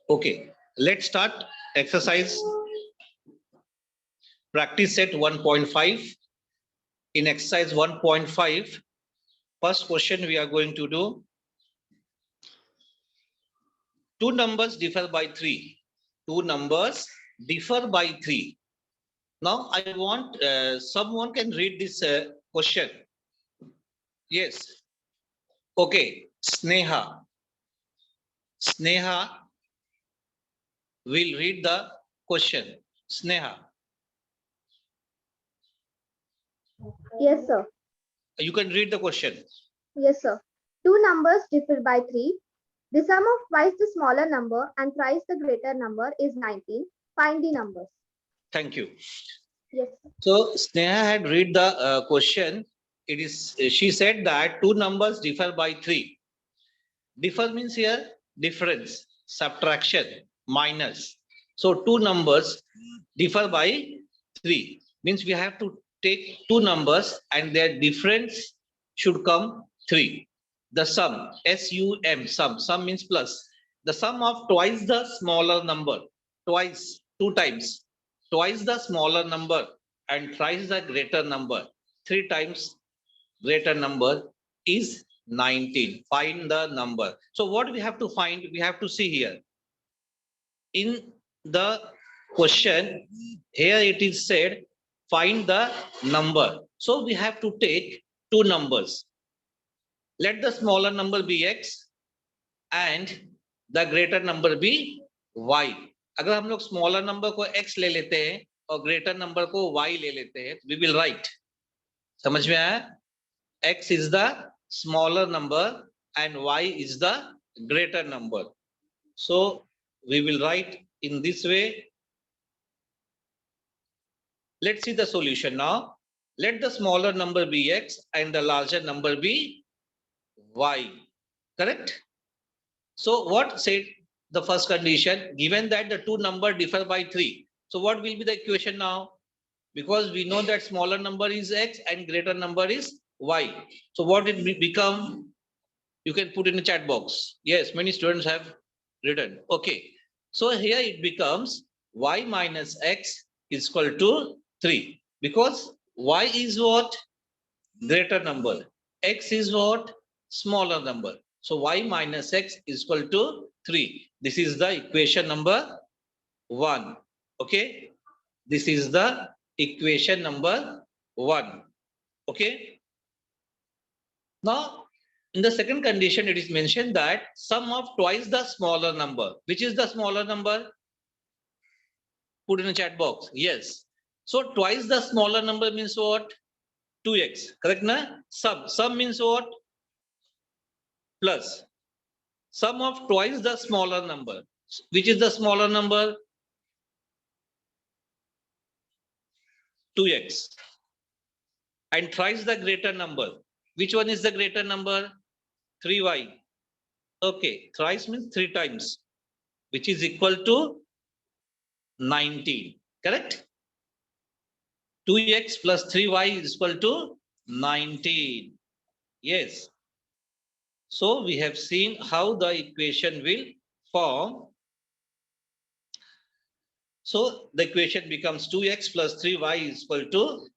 Okay, let's start exercise practice set 1.5. In exercise 1.5, first question we are going to do. Two numbers differ by 3. Two numbers differ by 3. Now I want someone can read this question. Yes. Okay, Sneha. Sneha will read the question. Sneha. Yes, sir. You can read the question. Yes, sir. Two numbers differ by 3. The sum of twice the smaller number and thrice the greater number is 19. Find the numbers. Thank you. Yes, sir. So Sneha had read the question. It is she said that two numbers differ by 3. Differ means here difference, subtraction, minus. So two numbers differ by 3. Means we have to take two numbers and their difference should come 3. The sum, S-U-M, sum means plus. The sum of twice the smaller number, twice, two times, twice the smaller number and thrice the greater number, 3 times greater number is 19. Find the number. So what we have to find, we have to see here. In the question, here it is said, find the number. So we have to take two numbers. Let the smaller number be x and the greater number be y. अगर हम लोग smaller number को x ले लेते हैं और greater number को y ले लेते हैं, we will write. समझ में आया? X is the smaller number and y is the greater number. So we will write in this way. Let's see the solution now. Let the smaller number be x and the larger number be y. Correct? So what said the first condition? Given that the two numbers differ by 3. So what will be the equation now? Because we know that smaller number is x and greater number is y. So what it become? You can put in the chat box. Yes, many students have written. Okay. So here it becomes y minus x is equal to 3. Because y is what? Greater number. X is what? Smaller number. So y minus x is equal to 3. This is the equation number 1. Okay. This is the equation number 1. Okay. Now, in the second condition, it is mentioned that sum of twice the smaller number. Which is the smaller number? Put in the chat box. Yes. So twice the smaller number means what? 2x. Correct na? Sum means what? Plus. Sum of twice the smaller number. Which is the smaller number? 2x. And thrice the greater number. Which one is the greater number? 3y. Okay. Thrice means 3 times. Which is equal to 19. Correct? 2x plus 3y is equal to 19. Yes. So we have seen how the equation will form. So the equation becomes 2x plus 3y is equal to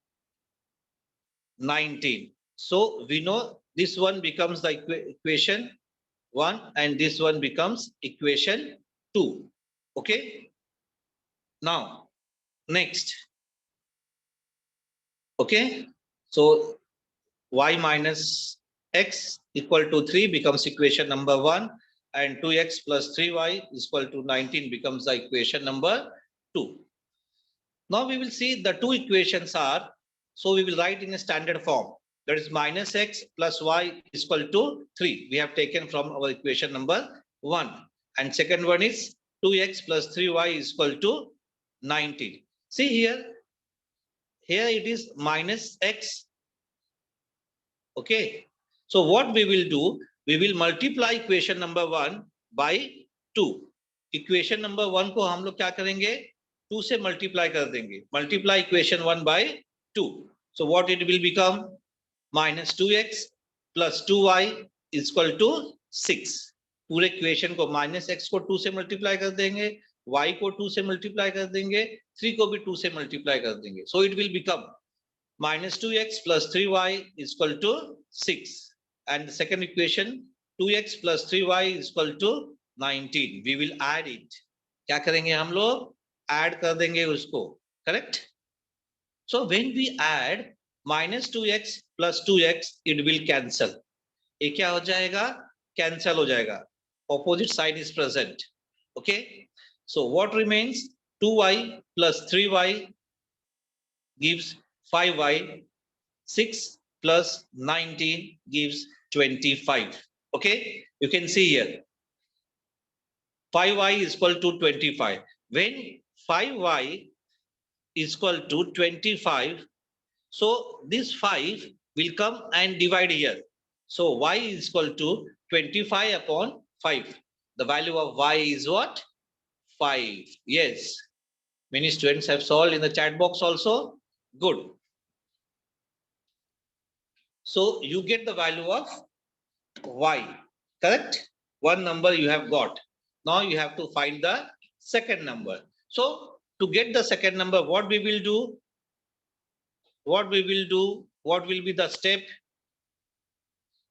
19. So we know this one becomes the equation 1 and this one becomes equation 2. Okay. Now, next. Okay. So y minus x equal to 3 becomes equation number 1 and 2x plus 3y is equal to 19 becomes the equation number 2. Now we will see the two equations are, so we will write in a standard form. That is minus x plus y is equal to 3. We have taken from our equation number 1. And second one is 2x plus 3y is equal to 19. See here it is minus x. Okay. So what we will do, we will multiply equation number 1 by 2. Equation number 1 को हम लोग क्या करेंगे? 2 से multiply कर देंगे. Multiply equation 1 by 2. So what it will become? Minus 2x plus 2y is equal to 6. पूरे equation को -x को 2 से मल्टीप्लाई कर देंगे, y को 2 से मल्टीप्लाई कर देंगे, 3 को भी 2 से मल्टीप्लाई कर देंगे. So it will become -2x plus 3y is equal to 6. And the second equation 2x plus 3y is equal to 19. We will add it. क्या करेंगे हम लोग? Add कर देंगे उसको. Correct? So when we add -2x plus 2x, it will cancel. ये क्या हो जाएगा? Cancel हो जाएगा. Opposite sign is present. Okay. So what remains? 2y plus 3y gives 5y. 6 plus 19 gives 25. Okay. You can see here. 5y is equal to 25. When 5y is equal to 25, so this 5 will come and divide here. So y is equal to 25 upon 5. The value of y is what? 5. Yes. Many students have solved in the chat box also. Good. So you get the value of y. Correct? One number you have got. Now you have to find the second number. So to get the second number, what we will do? What we will do? What will be the step?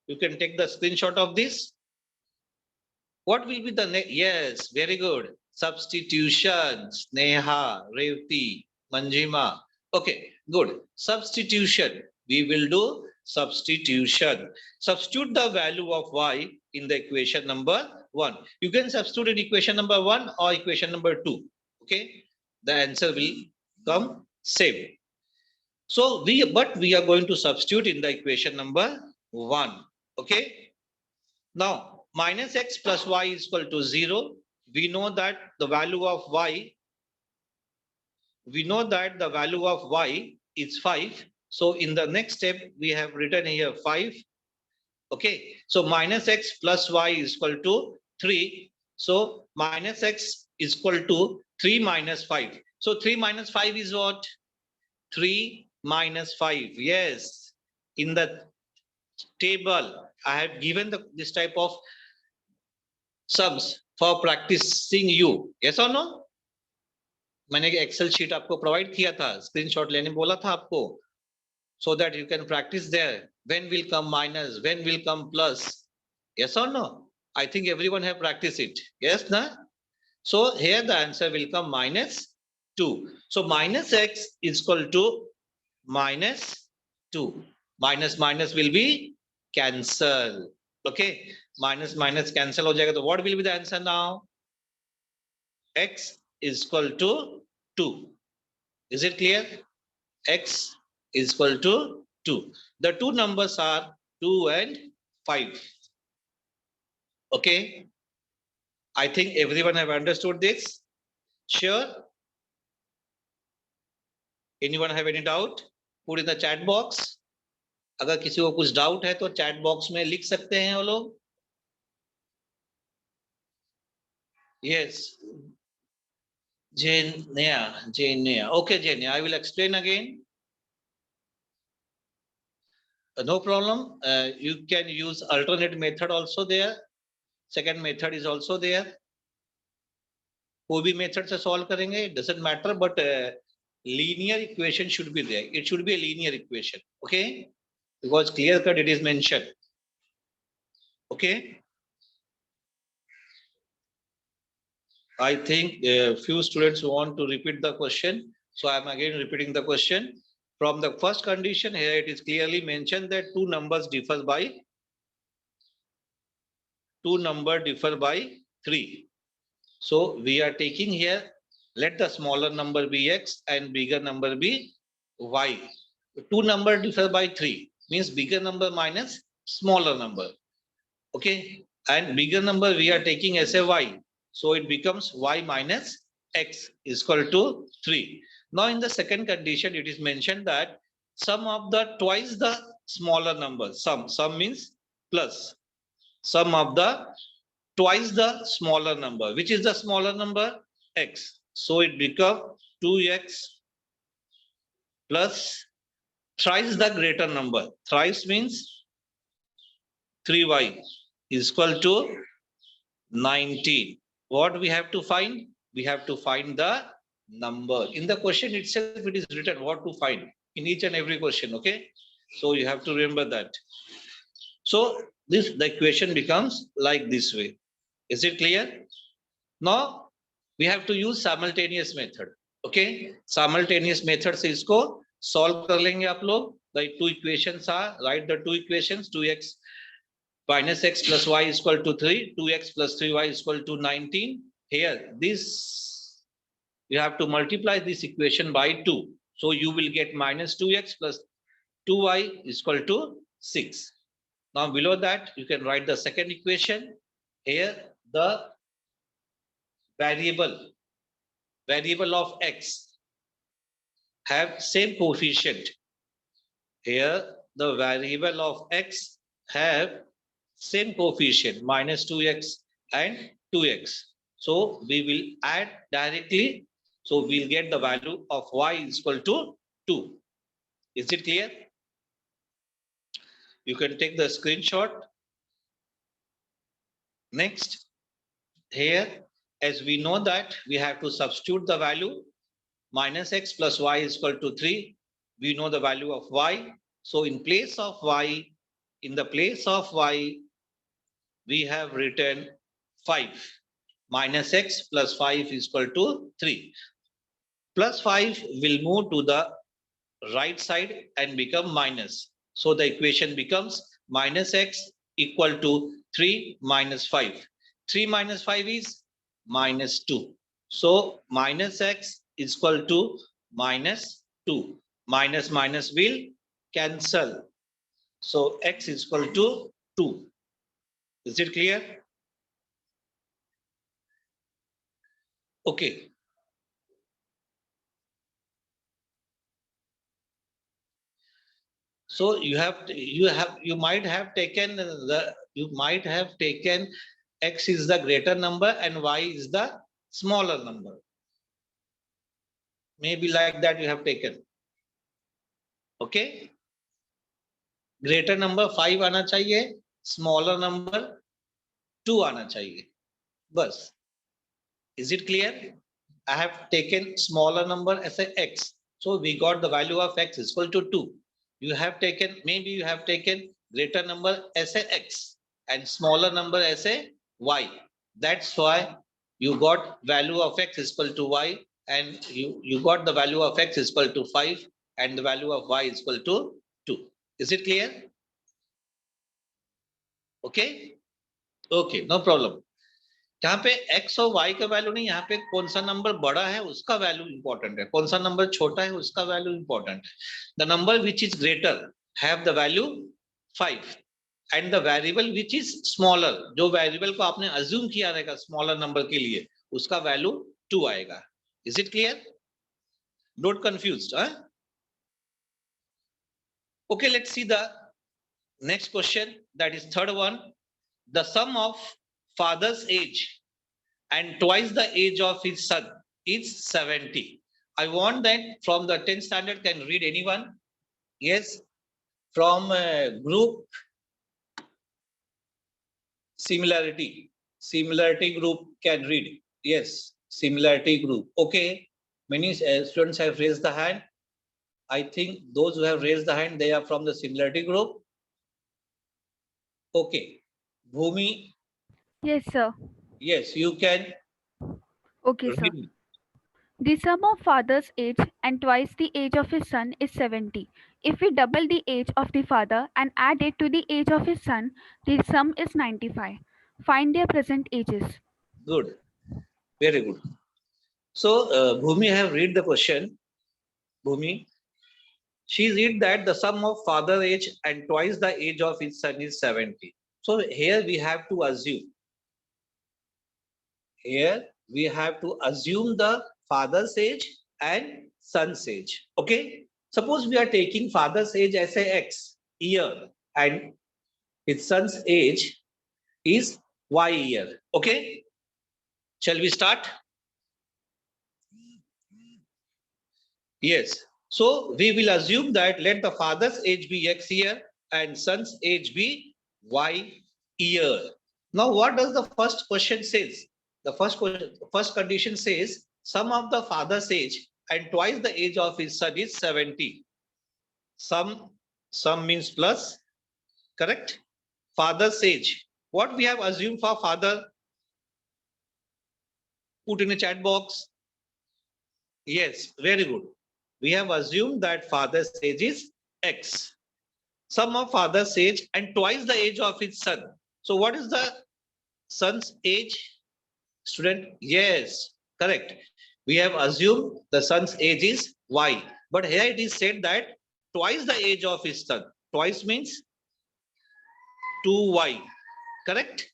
You can take the screenshot of this. What will be the next? Yes, very good. Substitution. Sneha, Revati, Manjima. Okay, good. Substitution. We will do substitution. Substitute the value of y in the equation number 1. You can substitute in equation number 1 or equation number 2. Okay, the answer will come same. So we are going to substitute in the equation number 1. Okay. Now -x plus y is equal to 0. We know that the value of y. We know that the value of y is 5. So in the next step, we have written here 5. Okay. So -x plus y is equal to 3. So -x is equal to 3 minus 5. So 3 minus 5 is what? 3 minus 5. Yes. In the table, I have given this type of sums for practicing you. Yes or no? मैंने एक Excel sheet आपको provide किया था, screenshot लेने बोला था आपको, so that you can practice there. When will come minus? When will come plus? Yes or no? I think everyone have practiced it. Yes, na? So here the answer will come -2. So -x is equal to -2. Minus will be cancel. Okay, minus cancel हो जाएगा. So what will be the answer now? X is equal to 2. Is it clear? X is equal to 2. The two numbers are 2 and 5. Okay. I think everyone have understood this. Sure. Anyone have any doubt? Put in the chat box. अगर किसी को कुछ doubt है तो chat box में लिख सकते हैं वो लोग. Yes. Jania. Okay, Jania. I will explain again. No problem. You can use alternate method also there. Second method is also there. कोई भी मेथड से सॉल्व करेंगे, it doesn't matter, but linear equation should be there. It should be a linear equation. Okay, because clear cut it is mentioned. Okay. I think few students want to repeat the question, so I am again repeating the question. From the first condition here, it is clearly mentioned that two numbers differ by 3. So we are taking here, let the smaller number be x and bigger number be y. Two numbers differ by 3 means bigger number minus smaller number. Okay, and bigger number we are taking as a y. So it becomes y minus x is equal to 3. Now in the second condition, it is mentioned that sum of the twice the smaller number. Sum means plus. Sum of the twice the smaller number. Which is the smaller number? X. So it becomes 2x plus thrice the greater number. Thrice means 3y is equal to 19. What we have to find? We have to find the number. In the question itself, it is written what to find in each and every question. Okay. So you have to remember that. So the equation becomes like this way. Is it clear? Now we have to use simultaneous method. Okay. Simultaneous method से इसको solve कर लेंगे आप लोग. The two equations are, write the two equations, 2x minus x plus y is equal to 3, 2x plus 3y is equal to 19. Here, this, you have to multiply this equation by 2. So you will get minus 2x plus 2y is equal to 6. Now below that, you can write the second equation. Here, the variable of x have same coefficient. Here, the variable of x have same coefficient, minus 2x and 2x. So we will add directly. So we'll get the value of y is equal to 2. Is it clear? You can take the screenshot. Next, here, as we know that we have to substitute the value minus x plus y is equal to 3. We know the value of y. So in place of y, we have written 5. Minus x plus 5 is equal to 3. Plus 5 will move to the right side and become minus. So the equation becomes minus x equal to 3 minus 5. 3 minus 5 is minus 2. So minus x is equal to minus 2. Minus minus will cancel. So x is equal to 2. Is it clear? Okay. So you might have taken x is the greater number and y is the smaller number. Maybe like that you have taken. Okay. Greater number 5 आना चाहिए, smaller number 2 आना चाहिए. बस. Is it clear? I have taken smaller number as a x. So we got the value of x is equal to 2. Maybe you have taken greater number as a x and smaller number as a y. That's why you got value of x is equal to y, and you got the value of x is equal to 5 and the value of y is equal to 2. Is it clear? Okay? Okay, no problem. यहाँ पे x और y का value नहीं, यहाँ पे कौन सा number बड़ा है उसका वैल्यू इंपॉर्टेंट है, कौन सा नंबर छोटा है उसका वैल्यू इंपॉर्टेंट है. The number which is greater have the value 5 and the variable which is smaller, जो वेरिएबल को आपने अज्यूम किया रहेगा स्मॉलर नंबर के लिए, उसका वैल्यू 2 आएगा. Is it clear? Not confused? Okay, let's see the next question, that is third one. The sum of father's age and twice the age of his son is 70. I want that from the 10th standard, can read anyone? Yes, from group similarity group can read. Yes, similarity group. Okay, many students have raised the hand. I think those who have raised the hand, they are from the similarity group. Okay, Bhumi. Yes, sir. Yes, you can. Okay, sir. The sum of father's age and twice the age of his son is 70. If we double the age of the father and add it to the age of his son, the sum is 95. Find their present ages. Good. Very good. So, Bhumi have read the question. Bhumi, she read that the sum of father's age and twice the age of his son is 70. So here we have to assume. Here we have to assume the father's age and son's age. Okay. Suppose we are taking father's age as a x year and his son's age is y year. Okay. Shall we start? Yes. So we will assume that let the father's age be x year and son's age be y year. Now, what does the first question says? The first condition says sum of the father's age and twice the age of his son is 70. Sum means plus, correct? Father's age. What we have assumed for father? Put in a chat box. Yes, very good. We have assumed that father's age is X. Sum of father's age and twice the age of his son. So what is the son's age? Student, yes, correct. We have assumed the son's age is Y. But here it is said that twice the age of his son. Twice means 2Y. Correct?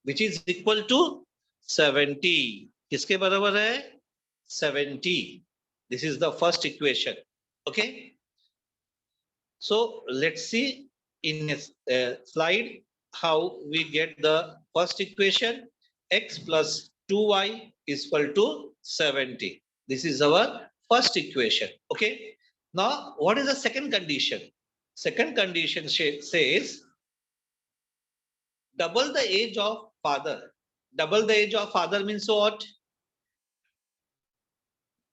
Which is equal to 70. किसके बराबर है? 70. This is the first equation. Okay. So let's see in a slide how we get the first equation. X plus 2y is equal to 70. This is our first equation. Okay. Now, what is the second condition? Second condition says double the age of father. Double the age of father means what?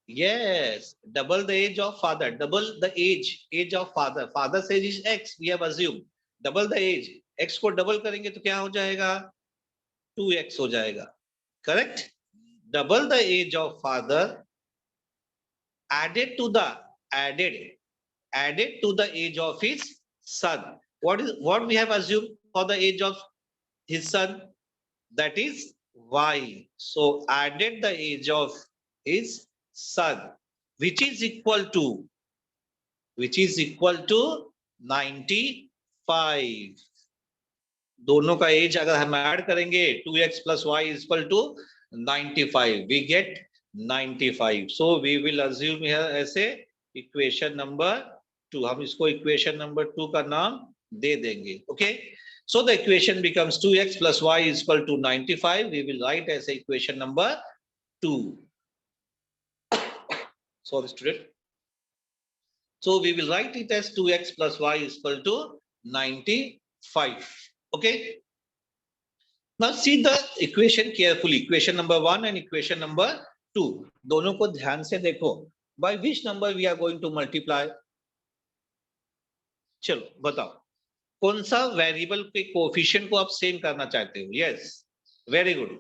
Yes, double the age of father. Double the age of father. Father's age is X. We have assumed. Double the age. X को double करेंगे तो क्या हो जाएगा? 2x हो जाएगा. Correct? Double the age of father added to the age of his son. What we have assumed for the age of his son? That is y. So added the age of his son, which is equal to 95. दोनों का as अगर हम add करेंगे 2x plus y is equal to 95. We get 95. So we will assume here as a equation number 2. हम इसको equation number 2 का नाम दे देंगे. Okay. So the equation becomes 2x plus y is equal to 95. We will write as a equation number 2. Sorry, student. So we will write it as 2x plus y is equal to 95. Okay. Now see the equation carefully. Equation number 1 and equation number 2. दोनों को ध्यान से देखो. By which number we are going to multiply? चलो बताओ. कौन सा variable के कोएफिशिएंट को आप सेम करना चाहते हो? Yes. Very good.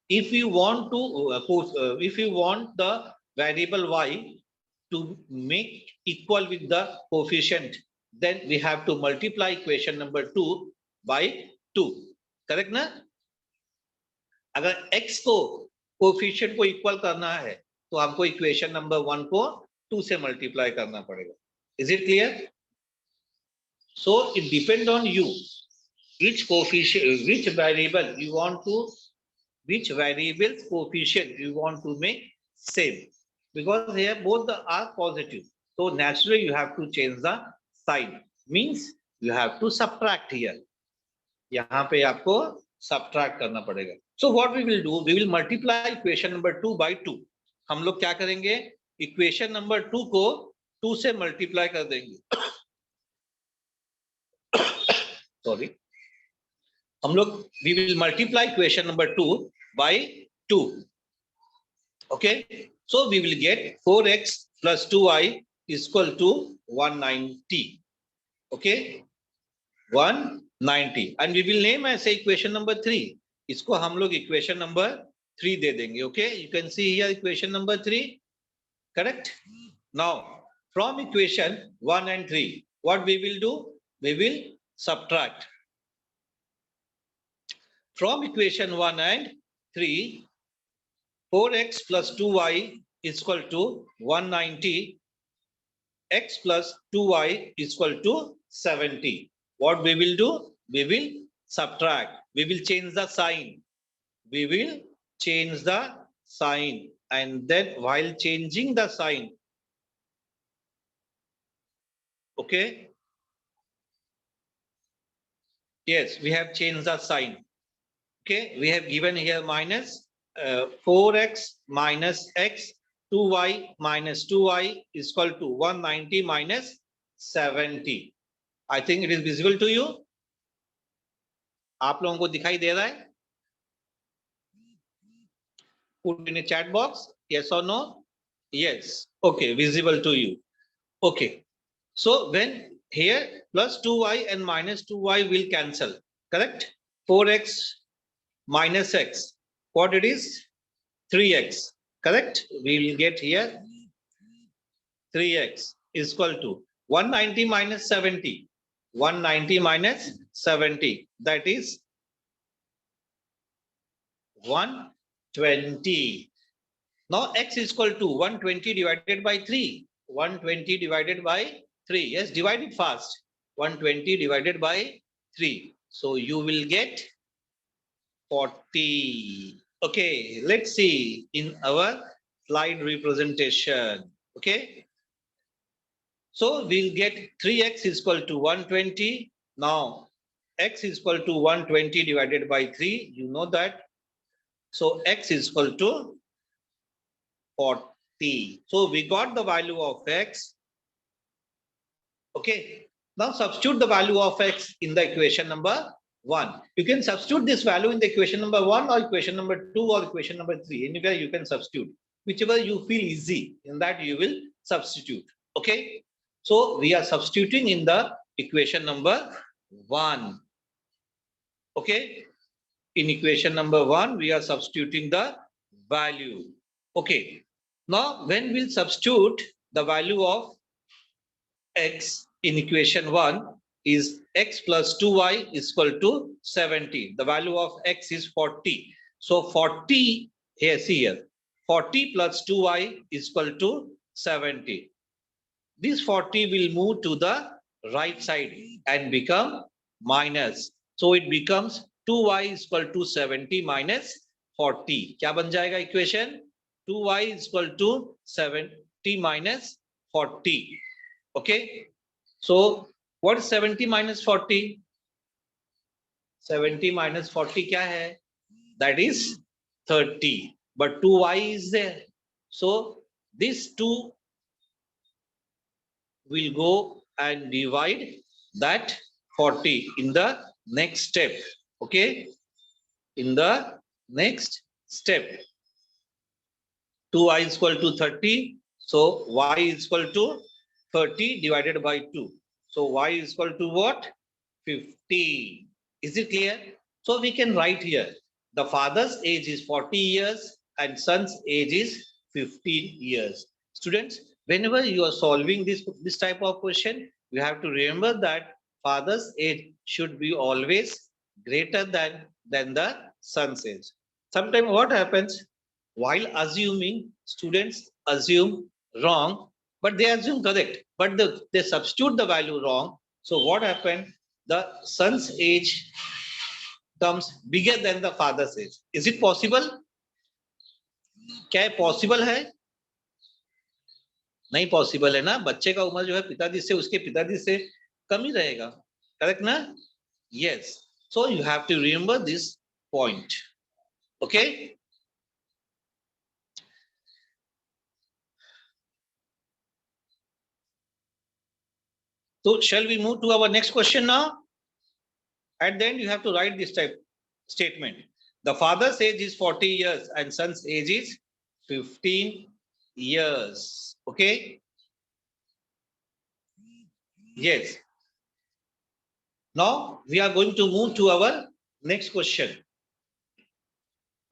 If you want the variable y to make equal with the coefficient, then we have to multiply equation number 2 by 2. Correct ना? अगर x को कोएफिशिएंट को इक्वल करना है तो हमको इक्वेशन नंबर 1 को 2 से मल्टीप्लाई करना पड़ेगा. Is it clear? So it depends on you which coefficient, which variable's coefficient you want to make same, because here both are positive. So naturally you have to change the sign. Means you have to subtract here. यहाँ पे आपको subtract करना पड़ेगा. So what we will do? We will multiply equation number 2 by 2. हम लोग क्या करेंगे? Equation number 2 को 2 से multiply कर देंगे. Sorry. हम लोग we will multiply equation number 2 by 2. Okay. So we will get 4x plus 2y is equal to 190. Okay. 190. And we will name as equation number 3. इसको हम लोग equation number 3 दे देंगे. Okay. You can see here equation number 3. Correct. Now from equation 1 and 3, what we will do? We will subtract. From equation 1 and 3, 4x plus 2y is equal to 190. X plus 2y is equal to 70. What we will do? We will subtract. We will change the sign. We will change the sign. And then while changing the sign, okay. Yes, we have changed the sign. Okay, we have given here minus 4x minus x, 2y minus 2y is equal to 190 minus 70. I think it is visible to you. आप लोगों को दिखाई दे रहा है? Put in a chat box, yes or no? Yes. Okay, visible to you. Okay. So when here plus 2y and minus 2y will cancel, correct? 4x minus x. What it is? 3x. Correct? We will get here 3x is equal to 190 minus 70. 190 minus 70. That is 120. Now x is equal to 120 divided by 3. 120 divided by 3. Yes, divide it fast. 120 divided by 3. So you will get 40. Okay, let's see in our slide representation. Okay. So we'll get 3x is equal to 120. Now x is equal to 120 divided by 3. You know that. So x is equal to 40. So we got the value of x. Okay. Now substitute the value of x in the equation number 1. You can substitute this value in the equation number 1 or equation number 2 or equation number 3. Anywhere you can substitute. Whichever you feel easy, in that you will substitute. Okay. So we are substituting in the equation number 1. Okay. In equation number 1, we are substituting the value. Okay. Now, when we'll substitute the value of x in equation 1 is x plus 2y is equal to 70. The value of x is 40. So 40, here, see here, 40 plus 2y is equal to 70. This 40 will move to the right side and become minus. So it becomes 2y is equal to 70 minus 40. क्या बन जाएगा equation? 2y is equal to 70 minus 40. Okay. So what is 70 minus 40? 70 minus 40 क्या है? That is 30. But 2y is there. So this 2 will go and divide that 40 in the next step. Okay. In the next step. 2y is equal to 30. So y is equal to 30 divided by 2. So y is equal to what? 50. Is it clear? So we can write here. The father's age is 40 years and son's age is 15 years. Students, whenever you are solving this type of question, you have to remember that father's age should be always greater than the son's age. Sometimes what happens? While assuming, students assume wrong, but they assume correct, but they substitute the value wrong. So what happened? The son's age comes bigger than the father's age. Is it possible? क्या है possible है? नहीं possible है ना. बच्चे का उम्र जो है पिताजी से उसके पिताजी से कम ही रहेगा. करेक्ट ना? Yes. So you have to remember this point. Okay. So shall we move to our next question now? At the end, you have to write this type statement. The father's age is 40 years and son's age is 15 years. Okay. Yes. Now we are going to move to our next question.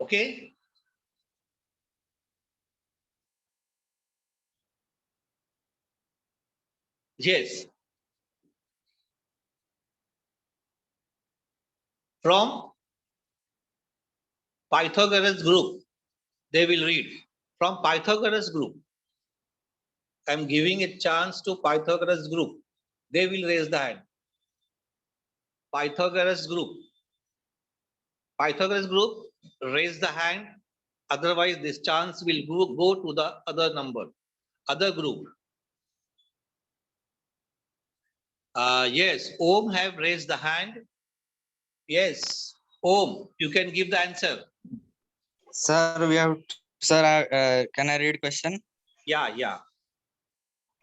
Okay. Yes. From Pythagoras group, they will read. From Pythagoras group, I'm giving a chance to Pythagoras group. They will raise the hand. Pythagoras group. Pythagoras group, raise the hand. Otherwise, this chance will go to the other number, other group. Yes, Om have raised the hand. Yes, Om, you can give the answer. Sir, we have, sir, can I read question? Yeah.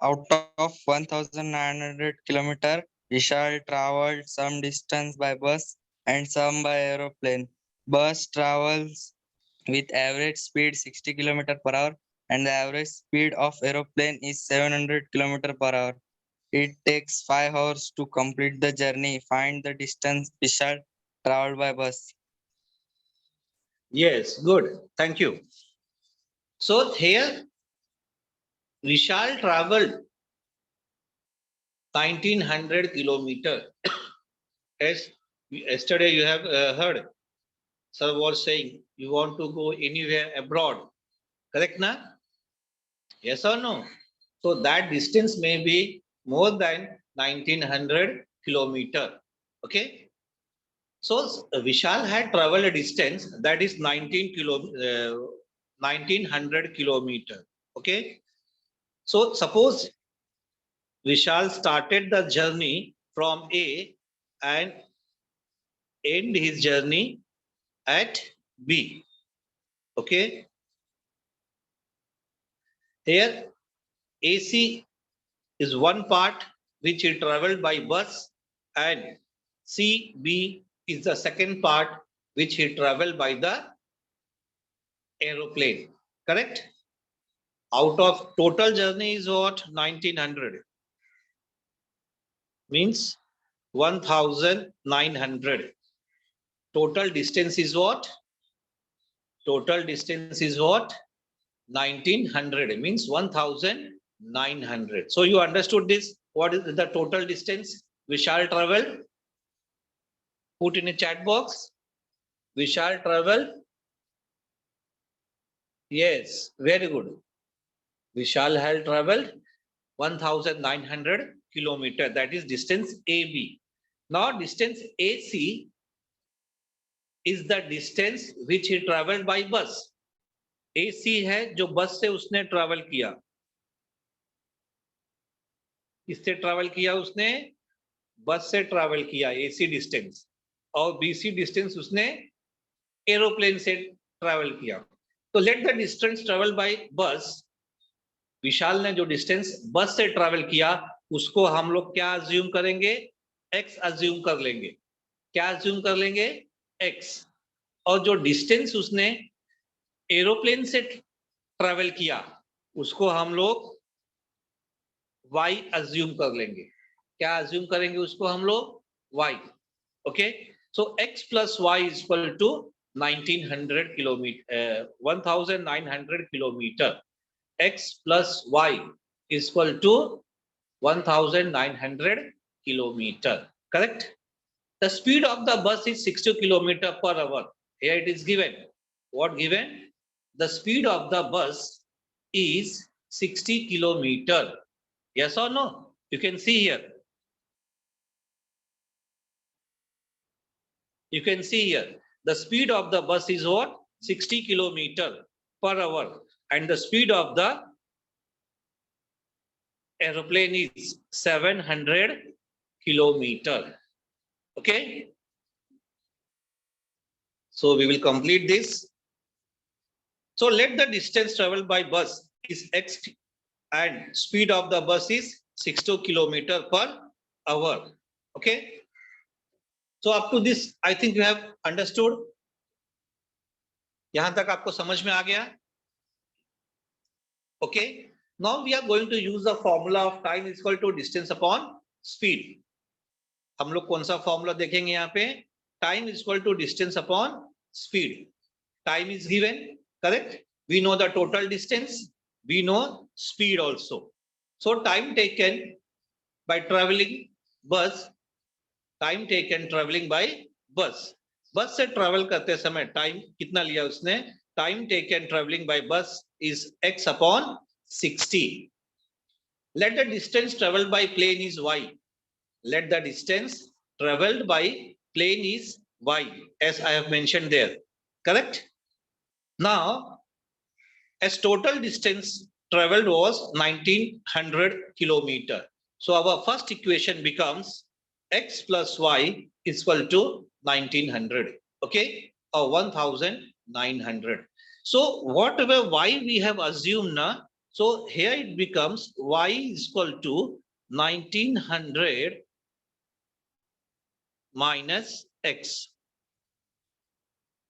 Out of 1,900 kilometer, we shall travel some distance by bus. and some by aeroplane. Bus travels with average speed 60 km per hour and the average speed of aeroplane is 700 km per hour. It takes 5 hours to complete the journey. Find the distance Vishal traveled by bus. Yes, good. Thank you. So here, Vishal traveled 1900 kilometer. As yesterday you have heard, sir was saying you want to go anywhere abroad. Correct, na? Yes or no? So that distance may be more than 1900 kilometer. Okay. So Vishal had traveled a distance that is 1900 kilometer. Okay. So suppose Vishal started the journey from A and end his journey at B. Okay. Here AC is one part which he traveled by bus and CB is the second part which he traveled by the aeroplane. Correct? Out of total journey is what? 1900. Means 1900. Total distance is what? Total distance is what? 1900. Means 1900. So you understood this? What is the total distance Vishal traveled? Put in a chat box. Vishal travel. Yes, very good. Vishal had traveled 1900 kilometer. That is distance AB. Now distance AC is the distance which he traveled by bus. AC है जो बस से उसने travel किया. किससे travel किया उसने? बस से ट्रैवल किया AC डिस्टेंस. और BC डिस्टेंस उसने एरोप्लेन से ट्रैवल किया. तो let the distance travel by बस. विशाल ने जो डिस्टेंस बस से ट्रैवल किया उसको हम लोग क्या अज्यूम करेंगे? x अज्यूम कर लेंगे. क्या अज्यूम कर लेंगे? x. और जो डिस्टेंस उसने एरोप्लेन से ट्रैवल किया उसको हम लोग y अज्यूम कर लेंगे. क्या अज्यूम करेंगे उसको हम लोग? y. Okay. So x plus y is equal to 1900 kilometer, 1900 kilometer. X plus y is equal to 1900 kilometer. Correct? The speed of the bus is 60 kilometer per hour. Here it is given. What given? The speed of the bus is 60 kilometer. Yes or no? You can see here. You can see here. The speed of the bus is what? 60 kilometer per hour. And the speed of the aeroplane is 700 kilometer. Okay. So we will complete this. So let the distance traveled by bus is x and speed of the bus is 60 kilometer per hour. Okay. So up to this, I think you have understood. यहाँ तक आपको समझ में आ गया? Okay. Now we are going to use the formula of time is equal to distance upon speed. हम लोग कौन सा फॉर्मूला देखेंगे यहाँ पे? Time is equal to distance upon speed. Time is given, correct? We know the total distance. We know speed also. So time taken by traveling bus. Time taken traveling by bus. बस से travel करते समय time कितना लिया उसने? Time taken travelling by बस is x upon 60. Let the distance traveled by plane is y. Let the distance traveled by plane is y, as I have mentioned there. Correct? Now, as total distance traveled was 1900 kilometer. So our first equation becomes x plus y is equal to 1900. Okay? Or 1900. So whatever y we have assumed now, so here it becomes y is equal to 1900 minus x.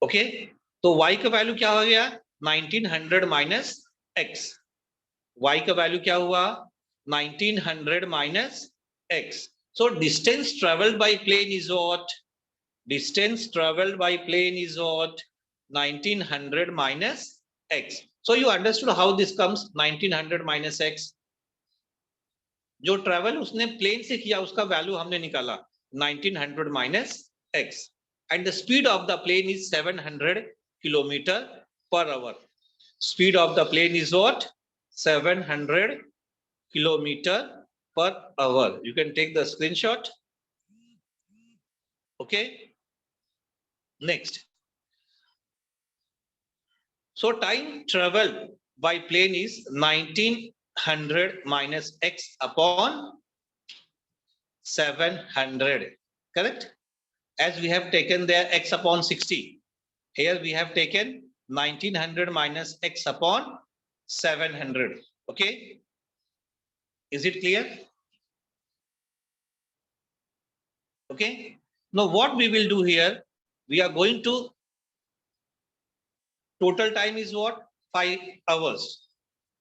Okay, तो y का value क्या हो गया 1900 minus x, y का value क्या हुआ 1900 minus x. So distance traveled by plane is what? Distance traveled by plane is what? 1900 minus x. So you understood how this comes 1900 minus x. जो travel उसने plane से किया उसका value हमने निकाला 1900 minus x, and the speed of the plane is 700 kilometer per hour. Speed of the plane is what? 700 kilometer per hour. You can take the screenshot. Okay. Next. So time travel by plane is 1900 minus x upon 700. Correct? As we have taken there x upon 60. Here we have taken 1900 minus x upon 700. Okay. Is it clear? Okay. Now what we will do here, we are going to, total time is what? 5 hours.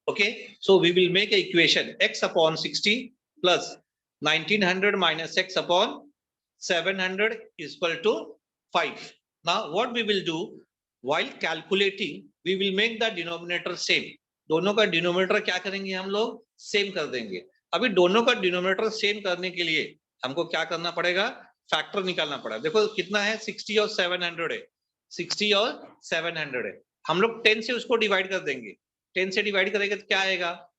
Okay. So we will make an equation x upon 60 plus 1900 minus x upon 700 is equal to 5. Now what we will do, while calculating, we will make the denominator same. दोनों का denominator क्या करेंगे हम लोग? Same कर देंगे. अभी दोनों का डिनोमिनेटर सेम करने के लिए हमको क्या करना पड़ेगा? फैक्टर निकालना पड़ेगा. देखो कितना है 60 और 700 है. 60 और 700 है. हम लोग 10 से उसको डिवाइड कर देंगे. 10 से डिवाइड करेंगे तो क्या आएगा?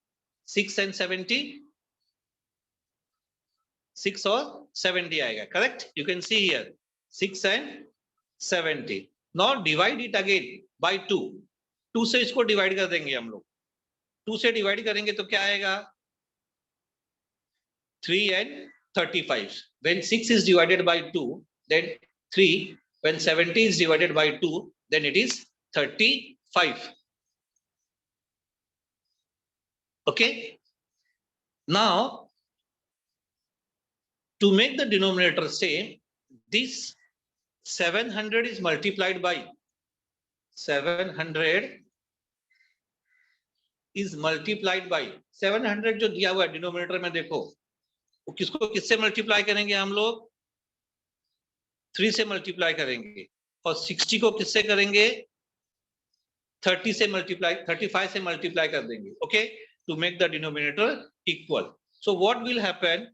6 and 70. 6 और 70 आएगा. Correct? You can see here 6 and 70. Now divide it again by 2. 2 से इसको डिवाइड कर देंगे हम लोग. 2 से डिवाइड करेंगे तो क्या आएगा? 3 and 35. When 6 is divided by 2, then 3. When 70 is divided by 2, then it is 35. Okay. Now, to make the denominator same, this 700 is multiplied by 700 is multiplied by 700 जो दिया हुआ है डिनोमिनेटर में देखो, वो किसको किससे मल्टीप्लाई करेंगे हम लोग? 3 से मल्टीप्लाई करेंगे. और 60 को किससे करेंगे? 30 से मल्टीप्लाई, 35 से मल्टीप्लाई कर देंगे. Okay, to make the denominator equal. So what will happen?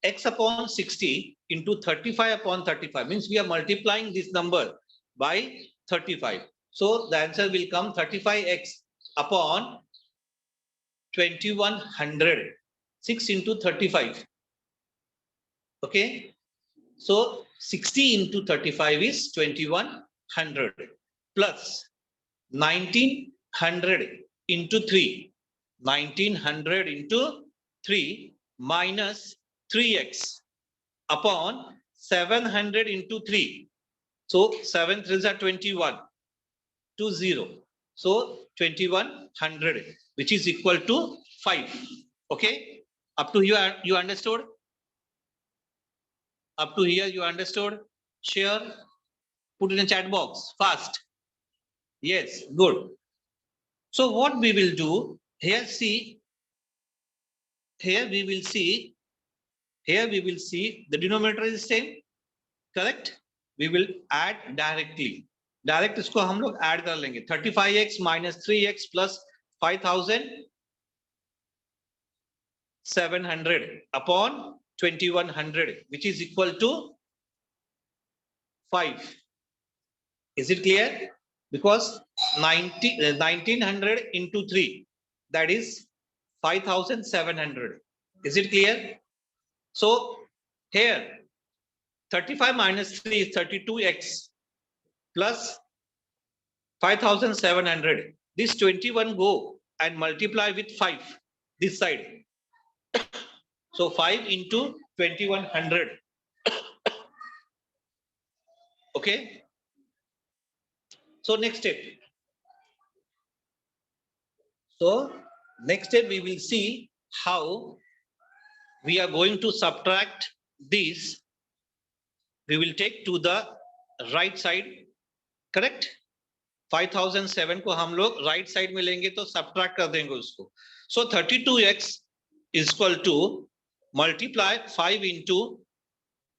x upon 60 into 35 upon 35 means we are multiplying this number by 35. So the answer will come 35x upon 2100. 6 into 35. Okay. So 60 into 35 is 2100 plus 1900 into 3. 1900 into 3 minus 3x upon 700 into 3. So 7 3s are 21. 20. So 2100, which is equal to 5. Okay. Up to here you understood? Up to here you understood? Share. Put in a chat box fast. Yes, good. So what we will do here, see, here we will see the denominator is same. Correct? We will add directly. Direct इसको हम लोग add कर लेंगे. 35x minus 3x plus 5700 upon 2100, which is equal to 5. Is it clear? Because 1900 into 3, that is 5700. Is it clear? So here 35 minus 3 is 32x plus 5700. This 21 go and multiply with 5 this side. So 5 into 2100. Okay. So next step. So next step we will see how we are going to subtract this. We will take to the right side, correct. 5007 को हम लोग right side में लेंगे तो subtract कर देंगे उसको। सो 32x is equal to multiply 5 into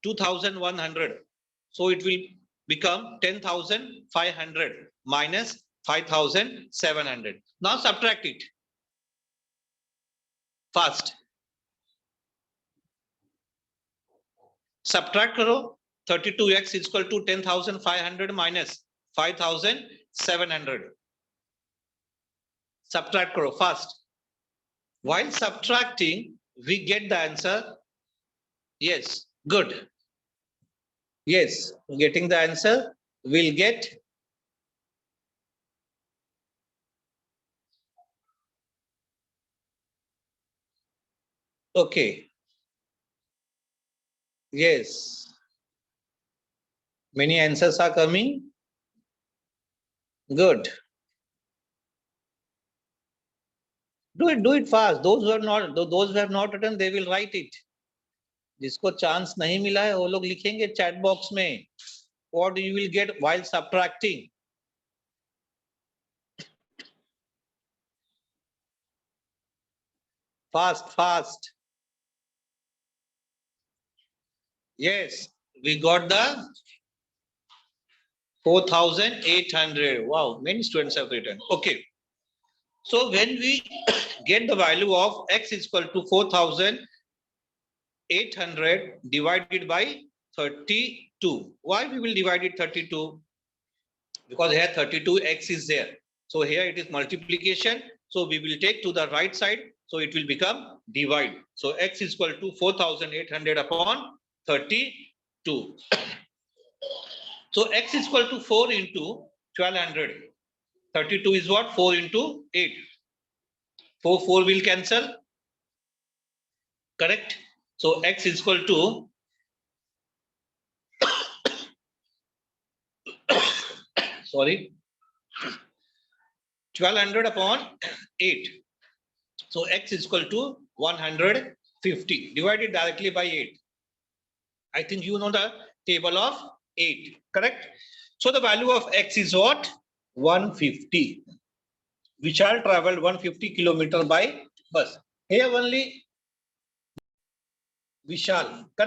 2100. So it will become 10,500 minus 5,700. Now subtract it fast. Subtract करो, 32x is equal to 10,500 minus 5,700. Subtract करो fast. While subtracting, we get the answer. Yes, good. Yes, getting the answer, we'll get okay. Yes. Many answers are coming. Good. Do it fast. Those who have not written, they will write it. जिसको chance नहीं मिला है वो लोग लिखेंगे chat box में what you will get while subtracting. Fast. Yes, we got the 4,800. Wow, many students have written. Okay. So when we get the value of x is equal to 4,800 divided by 32. Why we will divide it 32? Because here 32x is there. So here it is multiplication. So we will take to the right side. So it will become divide. So x is equal to 4,800 upon 32. So x is equal to 4 into 1200. 32 is what? 4 into 8. 4 will cancel. Correct. So x is equal to sorry, 1200 upon 8. So x is equal to 150 divided directly by 8. I think you know the table of 8, correct? So the value of x is what? 150. We shall travel 150 kilometer by bus. Here only we shall.